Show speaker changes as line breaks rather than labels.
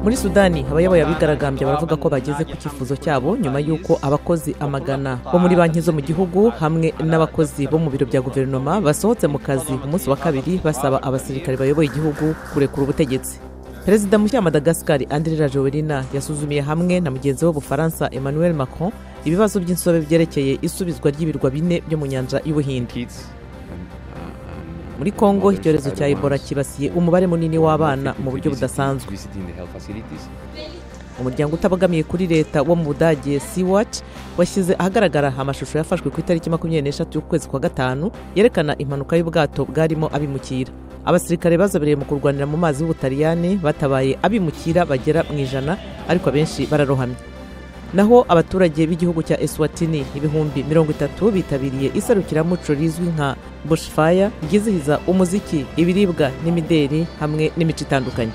Muri Sudani abayoboye abigaragambye baravuga ko bageze ku cyifuzo cyabo nyuma y'uko abakozi amagana bo muri banki zo mu gihugu hamwe n'abakozi bo mu biro bya guverinoma basohotse mu kazi umunsi wa kabiri basaba abasirikare bayoboye igihugu kurekura ubutegetsi. Perezida mushya wa Madagascar Andry Rajoelina yasuzumiye hamwe na mugenzi we w'Ubufaransa Emmanuel Macron ibibazo by'insobe byerekeye isubizwa ry'ibirwa bine byo mu nyanja y'Ubuhinde. Muri Kongo icyorezo cya Ebola kibasiye umubare munini w'abana mu buryo budasanzwe. Umuryango utabogamiye kuri leta wo mu Budage Sea-Watch washyize ahagaragara amashusho yafashwe ku itariki 26 y'ukwezi kwa gatanu yerekana impanuka y'ubwato bwarimo abimukira. Abasirikare bazobereye mu kurwanira mu mazi y'Ubutaliyani batabaye abimukira bagera mu 100 ariko abenshi bararohamye. Naho abaturage b'igihugu cya Eswatini ibihumbi 30 bitabiriye Iserukiramuco rizwi nka Bushfire ryizihiza umuziki, ibiribwa n'imideri hamwe n'imico itandukanye.